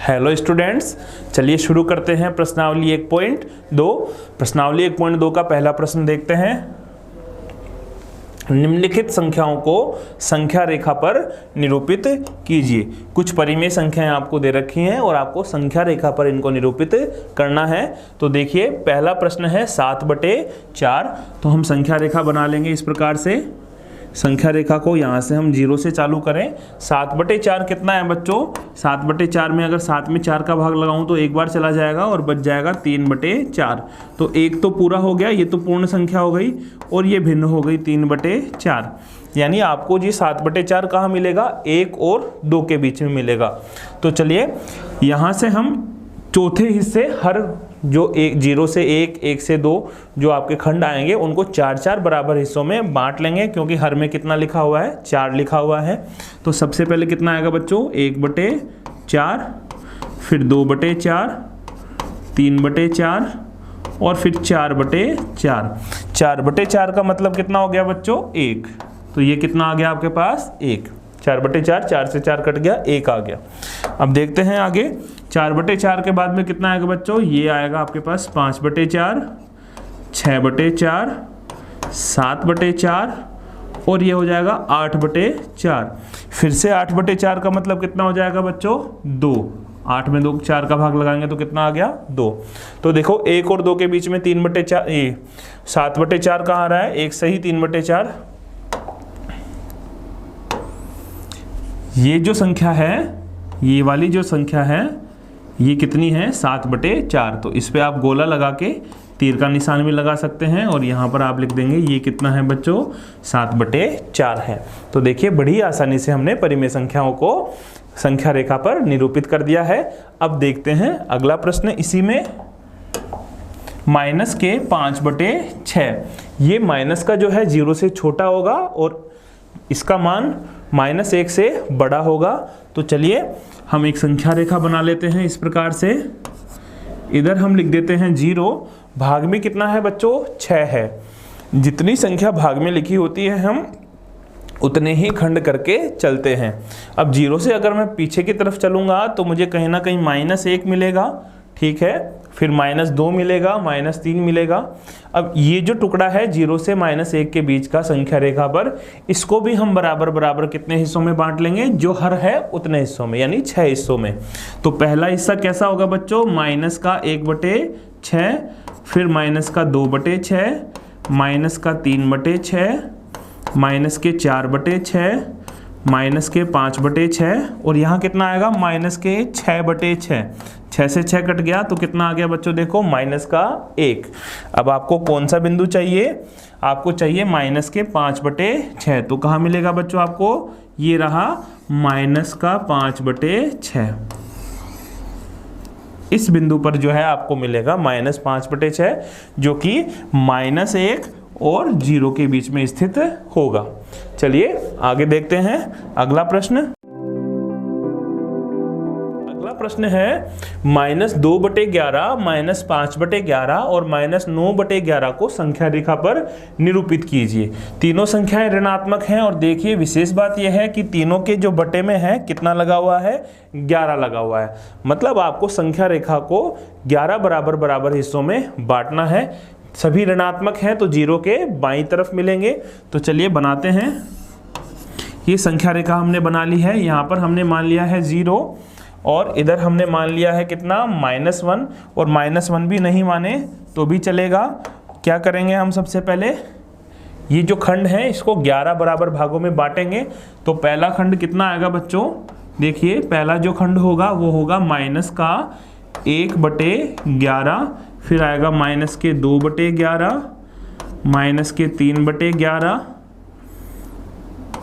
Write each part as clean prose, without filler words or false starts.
Hello students, चलिए शुरू करते हैं प्रश्नावली 1.2। प्रश्नावली 1.2 का पहला प्रश्न देखते हैं। निम्नलिखित संख्याओं को संख्या रेखा पर निरूपित कीजिए। कुछ परिमेय संख्याएं आपको दे रखी हैं और आपको संख्या रेखा पर इनको निरूपित करना है। तो देखिए पहला प्रश्न है 7/4। तो हम संख्या रेखा बना लेंगे इस प्रकार से। संख्या रेखा को यहाँ से हम 0 से चालू करें। 7/4 कितना है बच्चों? 7/4 में अगर 7 में 4 का भाग लगाऊं तो एक बार चला जाएगा और बच जाएगा 3/4। तो एक तो पूरा हो गया, ये तो पूर्ण संख्या हो गई और ये भिन्न हो गई 3/4। यानी आपको जी 7/4 कहाँ मिलेगा? 1 और 2 के बीच में मिलेगा। तो चलिए यहाँ से हम चौथे हिस्से हर जो 0 से 1, 1 से 2 जो आपके खंड आएंगे उनको 4-4 बराबर हिस्सों में बांट लेंगे, क्योंकि हर में कितना लिखा हुआ है? 4 लिखा हुआ है। तो सबसे पहले कितना आएगा बच्चों? 1/4, फिर 2/4, 3/4 और फिर 4/4। 4/4 का मतलब कितना हो गया बच्चों? 1। तो ये कितना आ गया आपके पास? 1। 4/4, 4 से 4 कट गया, 1 आ गया। अब देखते हैं आगे। 4/4 के बाद में कितना आएगा बच्चों? ये आएगा आपके पास 5/4, 6/4, 7/4 और ये हो जाएगा 8/4। फिर से 8/4 का मतलब कितना हो जाएगा बच्चों? 2। 8 में 2 4 का भाग लगाएंगे तो कितना आ गया? 2। तो देखो 1 और 2 के बीच में 3/4, ये 7/4 कहाँ आ रहा है? 1 सही 3/4। ये जो संख्या है, ये वाली जो संख्या है, ये कितनी है? 7/4। तो इस पे आप गोला लगा के तीर का निशान भी लगा सकते हैं और यहाँ पर आप लिख देंगे ये कितना है बच्चों? 7/4 है। तो देखिए बड़ी आसानी से हमने परिमेय संख्याओं को संख्या रेखा पर निरूपित कर दिया है। अब देखते हैं अगला प्रश्न इसी में। माइनस के 5/6। ये माइनस का जो है 0 से छोटा होगा और इसका मान -1 से बड़ा होगा। तो चलिए हम एक संख्या रेखा बना लेते हैं इस प्रकार से। इधर हम लिख देते हैं 0। भाग में कितना है बच्चों? 6 है। जितनी संख्या भाग में लिखी होती है हम उतने ही खंड करके चलते हैं। अब 0 से अगर मैं पीछे की तरफ चलूंगा तो मुझे कहीं ना कहीं -1 मिलेगा, ठीक है, फिर -2 मिलेगा, -3 मिलेगा। अब ये जो टुकड़ा है 0 से -1 के बीच का संख्या रेखा पर, इसको भी हम बराबर बराबर कितने हिस्सों में बांट लेंगे? जो हर है उतने हिस्सों में, यानी 6 हिस्सों में। तो पहला हिस्सा कैसा होगा बच्चों? माइनस का 1/6, फिर माइनस का 2/6, माइनस का 3/6, माइनस के 4/6, माइनस के 5/6 और यहाँ कितना आएगा? माइनस के 6/6। 6 से 6 कट गया तो कितना आ गया बच्चों? देखो -1। अब आपको कौन सा बिंदु चाहिए? आपको चाहिए माइनस के 5/6। तो कहाँ मिलेगा बच्चों आपको? ये रहा -5/6। इस बिंदु पर जो है आपको मिलेगा -5/6, जो कि -1 और 0 के बीच में स्थित होगा। चलिए आगे देखते हैं अगला प्रश्न। अगला प्रश्न है -2/11, -5/11 और -9/11 को संख्या रेखा पर निरूपित कीजिए। तीनों संख्याएं ऋणात्मक हैं और देखिए विशेष बात यह है कि तीनों के जो बटे में है कितना लगा हुआ है? 11 लगा हुआ है। मतलब आपको संख्या रेखा को 11 बराबर बराबर हिस्सों में बांटना है। सभी ऋणात्मक हैं तो 0 के बाईं तरफ मिलेंगे। तो चलिए बनाते हैं। ये संख्या रेखा हमने बना ली है। यहाँ पर हमने मान लिया है 0 और इधर हमने मान लिया है कितना? -1। और -1 भी नहीं माने तो भी चलेगा। क्या करेंगे हम? सबसे पहले ये जो खंड है इसको 11 बराबर भागों में बांटेंगे। तो पहला खंड कितना आएगा बच्चों? देखिए पहला जो खंड होगा वो होगा माइनस का 1/11, फिर आएगा माइनस के 2/11, माइनस के 3/11,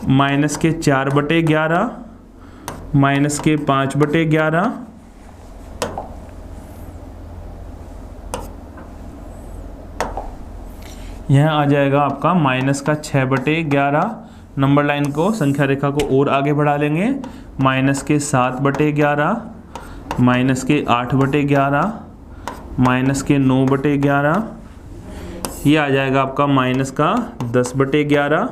माइनस के 4/11, माइनस के 5/11, यह आ जाएगा आपका माइनस का 6/11। नंबर लाइन को, संख्या रेखा को और आगे बढ़ा लेंगे। माइनस के 7/11, माइनस के 8/11, माइनस के 9/11, ये आ जाएगा आपका माइनस का 10/11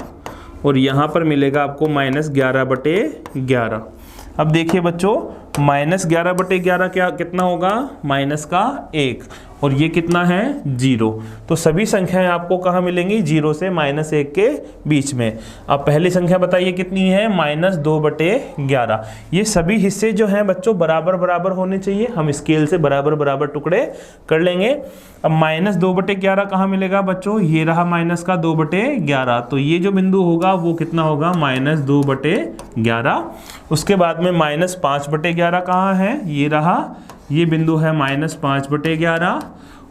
और यहाँ पर मिलेगा आपको -11/11। अब देखिए बच्चों, -11/11 क्या कितना होगा, -1, और ये कितना है 0। तो सभी संख्याएं आपको कहाँ मिलेंगी, 0 से -1 के बीच में। अब पहली संख्या बताइए कितनी है, -2/11। ये सभी हिस्से जो हैं बच्चों बराबर बराबर होने चाहिए। हम स्केल से बराबर बराबर टुकड़े कर लेंगे। अब -2/11 कहाँ मिलेगा बच्चों, ये रहा -2/11। तो ये जो बिंदु होगा वो कितना होगा, -2/11। उसके बाद में -5/11 कहाँ है, ये रहा, ये बिंदु है -5/11।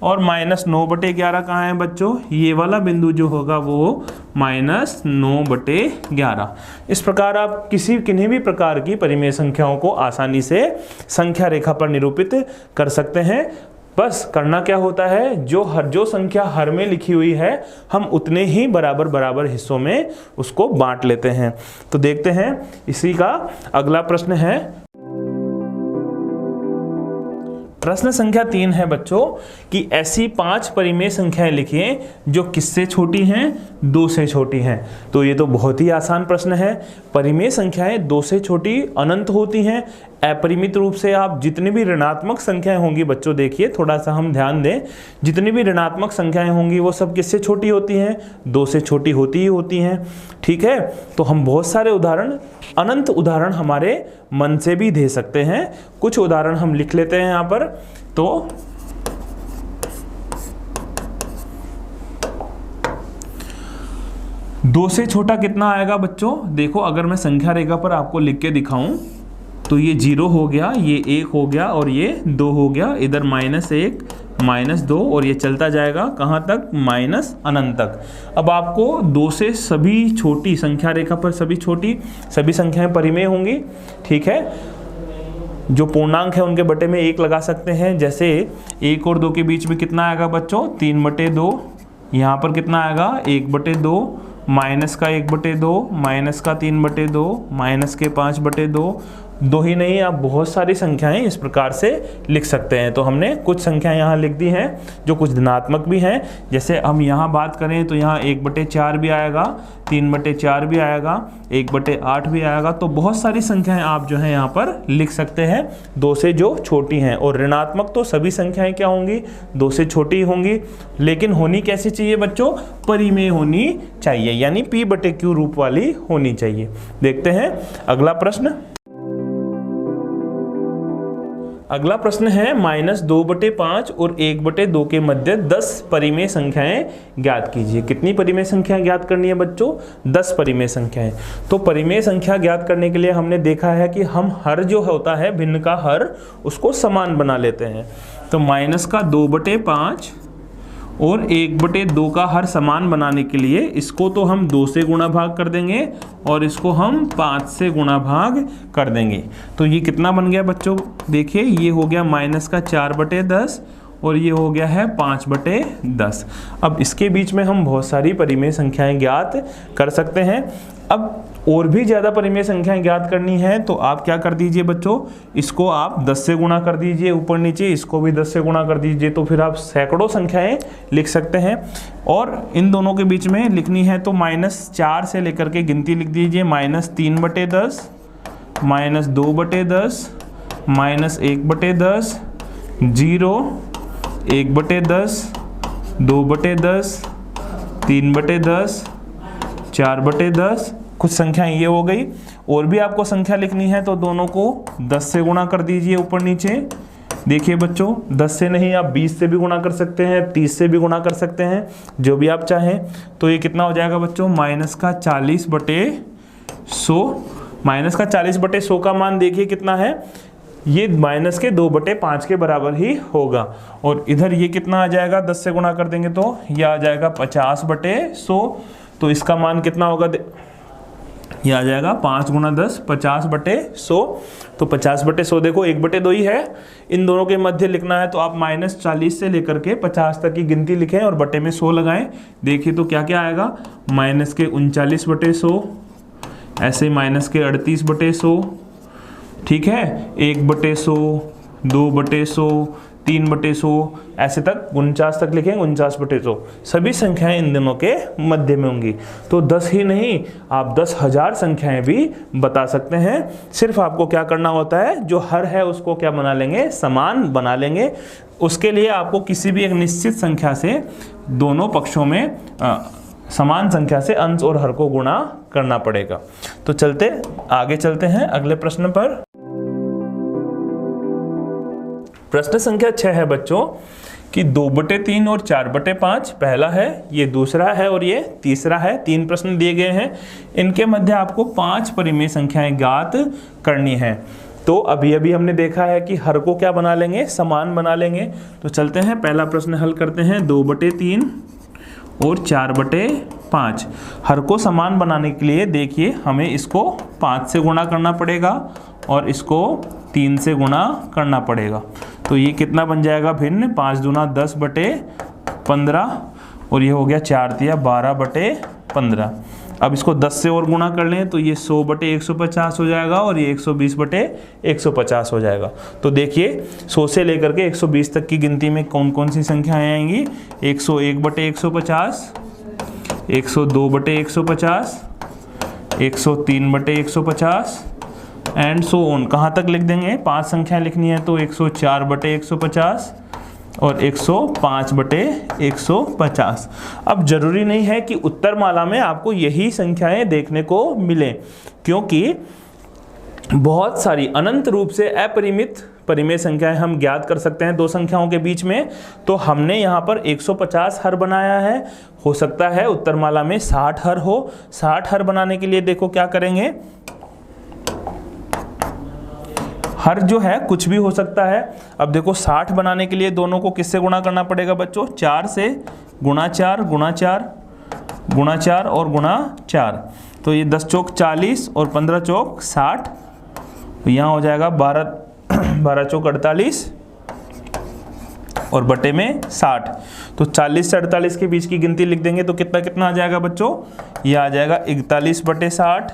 और -9/11 कहाँ है बच्चों, ये वाला बिंदु जो होगा वो -9/11। इस प्रकार आप किन्हीं भी प्रकार की परिमेय संख्याओं को आसानी से संख्या रेखा पर निरूपित कर सकते हैं। बस करना क्या होता है, जो संख्या हर में लिखी हुई है हम उतने ही बराबर बराबर हिस्सों में उसको बांट लेते हैं। तो देखते हैं, इसी का अगला प्रश्न है। प्रश्न संख्या 3 है बच्चों कि ऐसी 5 परिमेय संख्याएं लिखिए जो किससे छोटी हैं, 2 से छोटी हैं। तो ये तो बहुत ही आसान प्रश्न है। परिमेय संख्याएं 2 से छोटी अनंत होती हैं। अपरिमित रूप से आप जितनी भी ऋणात्मक संख्याएं होंगी बच्चों, देखिए थोड़ा सा हम ध्यान दें, जितनी भी ऋणात्मक संख्याएं होंगी वो सब किससे छोटी होती हैं, 2 से छोटी होती ही होती हैं। ठीक है, तो हम बहुत सारे उदाहरण, अनंत उदाहरण हमारे मन से भी दे सकते हैं। कुछ उदाहरण हम लिख लेते हैं यहाँ पर। तो दो से छोटा कितना आएगा बच्चों, देखो अगर मैं संख्या रेखा पर आपको लिख के दिखाऊं तो ये 0 हो गया, ये 1 हो गया और ये 2 हो गया। इधर -1 -2 और ये चलता जाएगा कहाँ तक, अनंत तक। अब आपको 2 से सभी छोटी संख्या रेखा पर सभी संख्याएं परिमेय होंगी। ठीक है, जो पूर्णांक है उनके बटे में 1 लगा सकते हैं। जैसे 1 और 2 के बीच में कितना आएगा बच्चों, 3/2। यहाँ पर कितना आएगा, 1/2, माइनस का 1/2, माइनस का 3/2, माइनस के 5/2। 2 ही नहीं, आप बहुत सारी संख्याएं इस प्रकार से लिख सकते हैं। तो हमने कुछ संख्याएं यहाँ लिख दी हैं जो कुछ धनात्मक भी हैं। जैसे हम यहाँ बात करें तो यहाँ 1/4 भी आएगा, 3/4 भी आएगा, 1/8 भी आएगा। तो बहुत सारी संख्याएं आप जो है यहाँ पर लिख सकते हैं 2 से जो छोटी हैं। और ऋणात्मक तो सभी संख्याएं क्या होंगी, 2 से छोटी होंगी। लेकिन होनी कैसी चाहिए बच्चों, परिमेय होनी चाहिए, यानी P/Q रूप वाली होनी चाहिए। देखते हैं अगला प्रश्न। अगला प्रश्न है -2/5 और 1/2 के मध्य 10 परिमेय संख्याएं ज्ञात कीजिए। कितनी परिमेय संख्या ज्ञात करनी है बच्चों, 10 परिमेय संख्याएं। तो परिमेय संख्या ज्ञात करने के लिए हमने देखा है कि हम हर जो होता है, भिन्न का हर, उसको समान बना लेते हैं। तो -2/5 और 1/2 का हर समान बनाने के लिए इसको तो हम 2 से गुणा भाग कर देंगे और इसको हम 5 से गुणा भाग कर देंगे। तो ये कितना बन गया बच्चों, देखिए ये हो गया -4/10 और ये हो गया है 5/10। अब इसके बीच में हम बहुत सारी परिमेय संख्याएं ज्ञात कर सकते हैं। अब और भी ज़्यादा परिमेय संख्याएं ज्ञात करनी है तो आप क्या कर दीजिए बच्चों, इसको आप 10 से गुणा कर दीजिए ऊपर नीचे, इसको भी 10 से गुणा कर दीजिए। तो फिर आप सैकड़ों संख्याएं लिख सकते हैं। और इन दोनों के बीच में लिखनी है तो -4 से लेकर के गिनती लिख दीजिए, -3/10, -2/10, -1/10, 0, 1/10, 2/10, 3/10, 4/10। कुछ संख्याएं ये हो गई। और भी आपको संख्या लिखनी है तो दोनों को 10 से गुणा कर दीजिए ऊपर नीचे। देखिए बच्चों, 10 से नहीं, आप 20 से भी गुणा कर सकते हैं, 30 से भी गुणा कर सकते हैं, जो भी आप चाहें। तो ये कितना हो जाएगा बच्चों, -40/100। -40/100 का मान देखिए कितना है, ये -2/5 के बराबर ही होगा। और इधर ये कितना आ जाएगा, 10 से गुणा कर देंगे तो ये आ जाएगा 50/100। तो इसका मान कितना होगा, ये आ जाएगा 5 × 10, 50/100। तो 50/100 देखो 1/2 ही है। इन दोनों के मध्य लिखना है तो आप -40 से लेकर के 50 तक की गिनती लिखें और बटे में 100 लगाएं। देखिए तो क्या क्या आएगा, -39/100, ऐसे -38/100, ठीक है, 1/100, 2/100, 3/100 ऐसे तक 49 तक लिखेंगे, 49/100। सभी संख्याएं इन दोनों के मध्य में होंगी। तो 10 ही नहीं, आप 10,000 संख्याएं भी बता सकते हैं। सिर्फ आपको क्या करना होता है, जो हर है उसको क्या बना लेंगे, समान बना लेंगे। उसके लिए आपको किसी भी एक निश्चित संख्या से दोनों पक्षों में समान संख्या से अंश और हर को गुणा करना पड़ेगा। तो आगे चलते हैं अगले प्रश्न पर। प्रश्न संख्या 6 है बच्चों कि 2/3 और 4/5 पहला है, ये दूसरा है और ये तीसरा है। 3 प्रश्न दिए गए हैं, इनके मध्य आपको 5 परिमेय संख्याएं ज्ञात करनी है। तो अभी हमने देखा है कि हर को क्या बना लेंगे, समान बना लेंगे। तो चलते हैं, पहला प्रश्न हल करते हैं। 2/3 और 4/5 हर को समान बनाने के लिए देखिए हमें इसको 5 से गुणा करना पड़ेगा और इसको 3 से गुणा करना पड़ेगा। तो ये कितना बन जाएगा भिन्न, 5 दूना 10/15 और ये हो गया 4 तिया 12/15। अब इसको 10 से और गुणा कर लें तो ये 100/150 हो जाएगा और ये 120/150 हो जाएगा। तो देखिए 100 से लेकर के 120 तक की गिनती में कौन कौन सी संख्याएं आएंगी, 101/150, 102/150, 103/150 एंड सो ऑन। कहाँ तक लिख देंगे, 5 संख्याएं लिखनी है तो 104/150 और 105/150। अब जरूरी नहीं है कि उत्तर माला में आपको यही संख्याएं देखने को मिले, क्योंकि बहुत सारी अनंत रूप से अपरिमित परिमेय संख्याएं हम ज्ञात कर सकते हैं दो संख्याओं के बीच में। तो हमने यहाँ पर 150 हर बनाया है, हो सकता है उत्तर माला में 60 हर हो। 60 हर बनाने के लिए देखो क्या करेंगे, हर जो है कुछ भी हो सकता है। अब देखो 60 बनाने के लिए दोनों को किससे गुणा करना पड़ेगा बच्चों, 4 से, गुणा 4 गुणा 4 गुणा 4 और गुणा 4। तो ये 10 चौक 40 और 15 चौक 60, तो यहाँ हो जाएगा 12 चौक 48 और बटे में 60। तो 40 से 48 के बीच की गिनती लिख देंगे तो कितना कितना आ जाएगा बच्चों, ये आ जाएगा 41/60,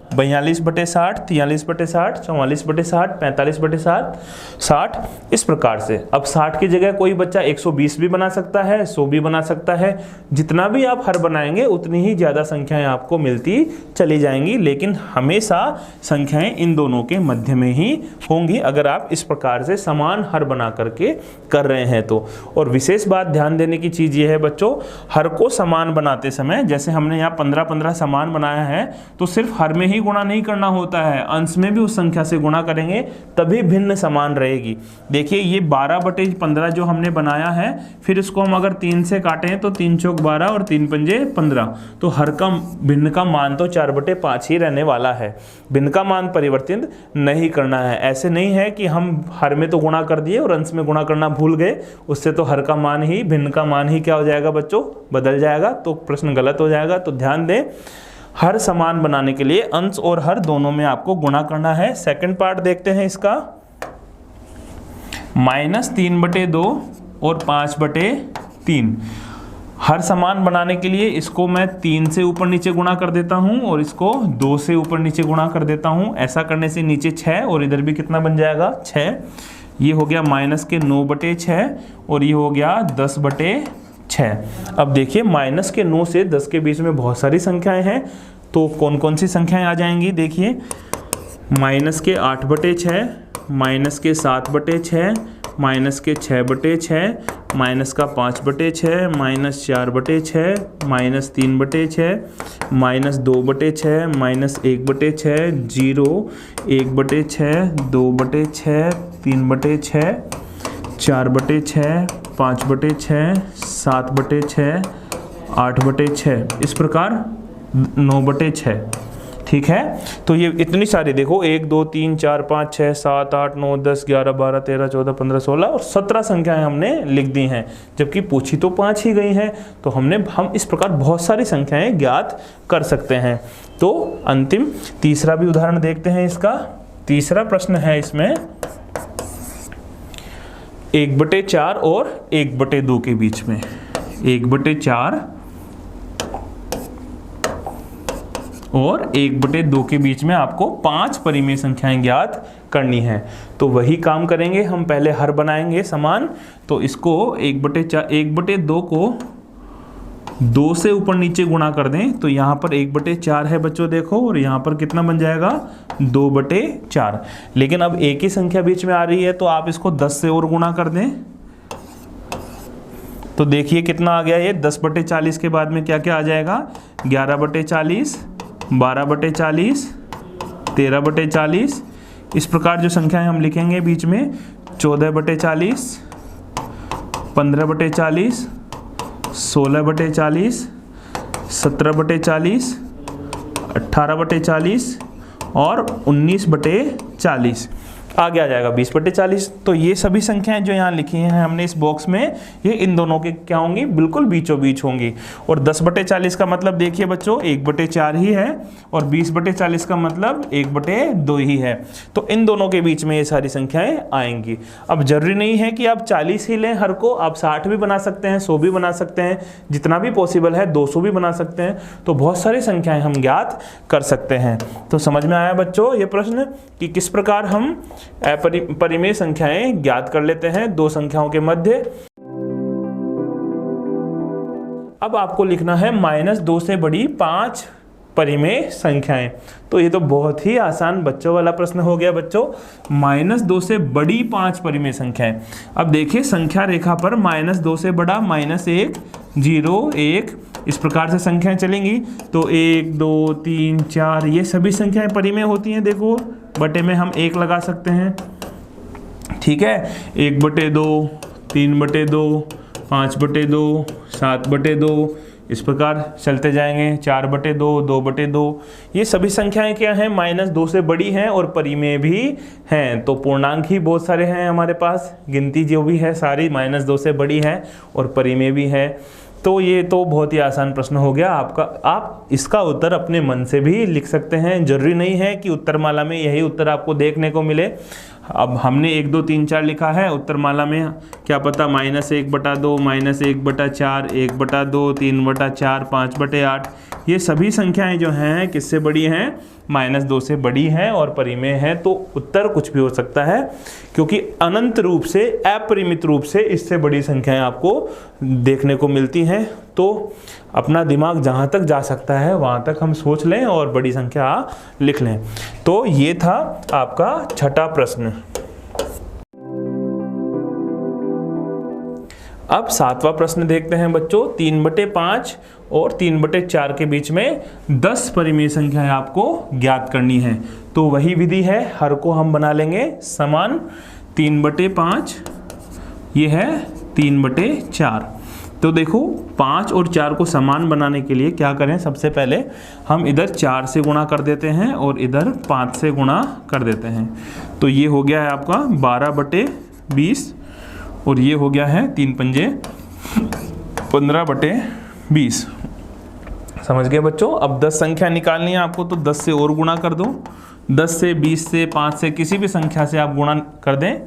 42/60, 43/60, 44/60, 45/60, 60। इस प्रकार से अब 60 की जगह कोई बच्चा 120 भी बना सकता है, 100 भी बना सकता है। जितना भी आप हर बनाएंगे उतनी ही ज़्यादा संख्याएं आपको मिलती चली जाएंगी, लेकिन हमेशा संख्याएं इन दोनों के मध्य में ही होंगी अगर आप इस प्रकार से समान हर बना करके कर रहे हैं तो। और विशेष बात ध्यान देने की चीज़ ये है बच्चों, हर को समान बनाते समय जैसे हमने यहाँ 15-15 समान बनाया है तो सिर्फ हर में ही गुणा नहीं करना होता है, अंश में भी उस संख्या से गुणा करेंगे तभी भिन्न समान रहेगी। देखिए ये 12/15 जो हमने बनाया है, फिर इसको हम अगर 3 से काटें तो 3 चौक 12 और 3 पंजे 15। तो हर का भिन्न का मान तो 4/5 ही रहने वाला है, भिन्न का मान परिवर्तित नहीं करना है। ऐसे नहीं है कि हम हर में तो गुणा कर दिए और अंश में गुणा करना भूल गए, उससे तो हर का मान ही, भिन्न का मान ही क्या हो जाएगा बच्चों, बदल जाएगा, तो प्रश्न गलत हो जाएगा। तो ध्यान दें, हर समान बनाने के लिए अंश और हर दोनों में आपको गुणा करना है। सेकंड पार्ट देखते हैं इसका, -3/2 और 5/3। हर समान बनाने के लिए इसको मैं 3 से ऊपर नीचे गुणा कर देता हूं और इसको 2 से ऊपर नीचे गुणा कर देता हूं। ऐसा करने से नीचे 6 और इधर भी कितना बन जाएगा, 6। ये हो गया -9/6 और ये हो गया 10/6। अब देखिए -9 से 10 के बीच में बहुत सारी संख्याएं हैं, तो कौन कौन सी संख्याएं आ जाएंगी देखिए, -8/6, -7/6, -6/6, -5/6, -4/6, -3/6, -2/6, -1/6, 0, 1/6, 2/6, 3/6, 4/6, 5/6, 7/6, 8/6, इस प्रकार 9/6। ठीक है, तो ये इतनी सारी देखो 1 2 3 4 5 6 7 8 9 10 11 12 13 14 15 16 और 17 संख्याएं हमने लिख दी हैं, जबकि पूछी तो 5 ही गई हैं। तो हम इस प्रकार बहुत सारी संख्याएं ज्ञात कर सकते हैं। तो अंतिम तीसरा भी उदाहरण देखते हैं इसका। तीसरा प्रश्न है इसमें 1/4 और 1/2 के बीच में, 1/4 और 1/2 के बीच में आपको 5 परिमेय संख्याएं ज्ञात करनी है। तो वही काम करेंगे हम, पहले हर बनाएंगे समान। तो इसको 1/2 को 2 से ऊपर नीचे गुणा कर दें तो यहाँ पर 1/4 है बच्चों देखो, और यहाँ पर कितना बन जाएगा 2/4। लेकिन अब एक ही संख्या बीच में आ रही है तो आप इसको 10 से और गुणा कर दें तो देखिए कितना आ गया ये 10/40 के बाद में क्या क्या आ जाएगा 11/40, 12/40, 13/40। इस प्रकार जो संख्याएं हम लिखेंगे बीच में 14/40, 15/40, 16/40, 17/40, 18/40 और 19/40 आगे आ जाएगा 20/40। तो ये सभी संख्याएं जो यहाँ लिखी हैं हमने इस बॉक्स में, ये इन दोनों के क्या होंगी, बिल्कुल बीचों बीच होंगी। और 10/40 का मतलब देखिए बच्चों 1/4 ही है, और 20/40 का मतलब 1/2 ही है। तो इन दोनों के बीच में ये सारी संख्याएं आएंगी। अब जरूरी नहीं है कि आप 40 ही लें हर को, आप 60 भी बना सकते हैं, 100 भी बना सकते हैं, जितना भी पॉसिबल है 200 भी बना सकते हैं। तो बहुत सारी संख्याएं हम ज्ञात कर सकते हैं। तो समझ में आया बच्चों ये प्रश्न कि किस प्रकार हम परिमेय संख्याएं ज्ञात कर लेते हैं दो संख्याओं के मध्य। अब आपको लिखना है -2 से बड़ी 5 परिमेय संख्याएं। तो ये तो बहुत ही आसान बच्चों वाला प्रश्न हो गया बच्चों। -2 से बड़ी 5 परिमेय संख्याएं। अब देखिए संख्या रेखा पर -2 से बड़ा -1, 0, 1 इस प्रकार से संख्याएं चलेंगी। तो 1, 2, 3, 4 ये सभी संख्याएं परिमेय होती हैं। देखो बटे में हम 1 लगा सकते हैं, ठीक है। 1/2, 3/2, 5/2, 7/2 इस प्रकार चलते जाएंगे। 4/2, 2/2 ये सभी संख्याएं क्या हैं, -2 से बड़ी हैं और परिमेय भी हैं। तो पूर्णांक ही बहुत सारे हैं हमारे पास, गिनती जो भी है सारी -2 से बड़ी है और परिमेय भी है। तो ये तो बहुत ही आसान प्रश्न हो गया आपका। आप इसका उत्तर अपने मन से भी लिख सकते हैं, जरूरी नहीं है कि उत्तरमाला में यही उत्तर आपको देखने को मिले। अब हमने 1, 2, 3, 4 लिखा है, उत्तरमाला में क्या पता -1/2, -1/4, 1/2, 3/4, 5/8 ये सभी संख्याएं जो हैं किससे बड़ी हैं, -2 से बड़ी हैं और परिमेय है। तो उत्तर कुछ भी हो सकता है, क्योंकि अनंत रूप से, अपरिमित रूप से इससे बड़ी संख्याएं आपको देखने को मिलती हैं। तो अपना दिमाग जहाँ तक जा सकता है वहाँ तक हम सोच लें और बड़ी संख्या लिख लें। तो ये था आपका छठा प्रश्न। अब 7वां प्रश्न देखते हैं बच्चों। 3/5 और 3/4 के बीच में 10 परिमेय संख्याएं आपको ज्ञात करनी है। तो वही विधि है, हर को हम बना लेंगे समान। 3/5 ये है 3/4। तो देखो 5 और 4 को समान बनाने के लिए क्या करें, सबसे पहले हम इधर 4 से गुणा कर देते हैं और इधर 5 से गुणा कर देते हैं। तो ये हो गया है आपका 12/20 और ये हो गया है 3 पंजे 15/20। समझ गए बच्चों। अब 10 संख्या निकालनी है आपको, तो 10 से और गुणा कर दो। 10 से, 20 से, 5 से, किसी भी संख्या से आप गुणा कर दें।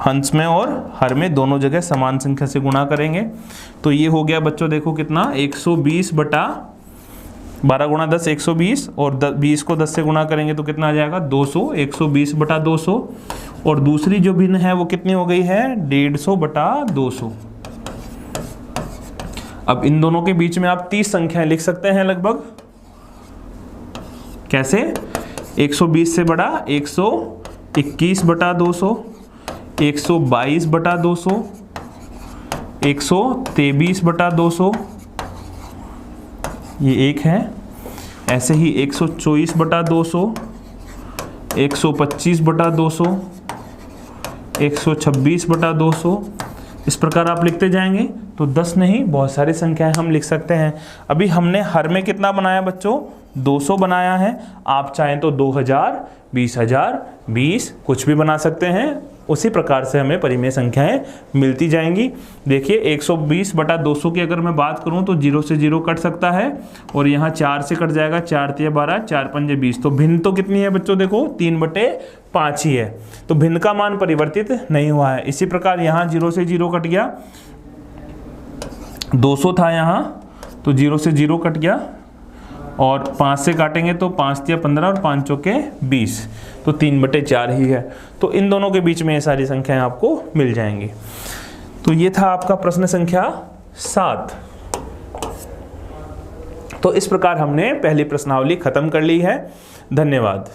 हंस में और हर में दोनों जगह समान संख्या से गुणा करेंगे। तो ये हो गया बच्चों देखो कितना, 120/12 गुणा 10 120, और 20 को 10 से गुणा करेंगे तो कितना आ जाएगा 200, 120/200। और दूसरी जो भिन्न है वो कितनी हो गई है, 150/200। अब इन दोनों के बीच में आप 30 संख्याएं लिख सकते हैं लगभग। कैसे, 120 से बड़ा 121/200, 122/200, 123/200 ये एक है। ऐसे ही 124/200, 125/200, 126/200 इस प्रकार आप लिखते जाएंगे। तो 10 नहीं, बहुत सारी संख्याएं हम लिख सकते हैं। अभी हमने हर में कितना बनाया बच्चों, 200 बनाया है। आप चाहें तो 2000, 20000, 20 कुछ भी बना सकते हैं। उसी प्रकार से हमें परिमेय संख्याएं मिलती जाएंगी। देखिए 120/200 की अगर मैं बात करूं तो 0 से 0 कट सकता है और यहाँ 4 से कट जाएगा, 4 तिया 12, 4 पंजे 20। तो भिन्न तो कितनी है बच्चों, देखो 3/5 ही है। तो भिन्न का मान परिवर्तित नहीं हुआ है। इसी प्रकार यहाँ 0 से 0 कट गया, 200 था यहाँ तो 0 से 0 कट गया, और 5 से काटेंगे तो 5 तिया 15 और 5 चौके 20, तो 3/4 ही है। तो इन दोनों के बीच में ये सारी संख्याएं आपको मिल जाएंगी। तो ये था आपका प्रश्न संख्या 7। तो इस प्रकार हमने पहली प्रश्नावली खत्म कर ली है। धन्यवाद।